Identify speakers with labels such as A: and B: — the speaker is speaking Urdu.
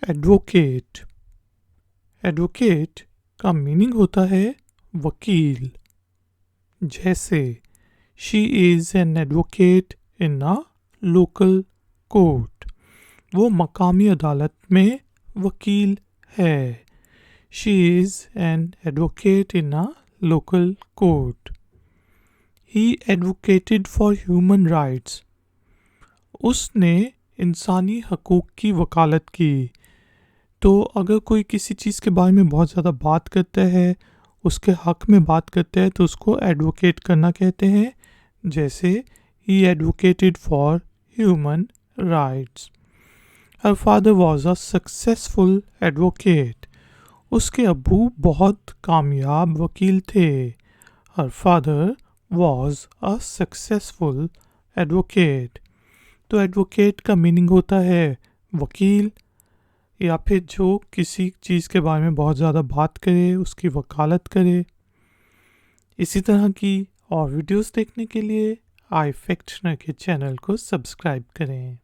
A: ایڈوکیٹ. ایڈوکیٹ کا میننگ ہوتا ہے وکیل. جیسے she is an advocate in a local court. وہ مقامی عدالت میں وکیل ہے. She is an advocate in a local court. He advocated for human rights. اس نے انسانی حقوق کی وکالت کی. تو اگر کوئی کسی چیز کے بارے میں بہت زیادہ بات کرتا ہے، اس کے حق میں بات کرتا ہے، تو اس کو ایڈوکیٹ کرنا کہتے ہیں. جیسے he advocated for human rights. Her father was a successful advocate. اس کے ابو بہت کامیاب وکیل تھے. Her father was a successful advocate. تو ایڈوکیٹ کا میننگ ہوتا ہے وکیل، یا پھر جو کسی چیز کے بارے میں بہت زیادہ بات کرے، اس کی وکالت کرے. اسی طرح کی اور ویڈیوز دیکھنے کے لیے آئی فیکٹنر کے چینل کو سبسکرائب کریں.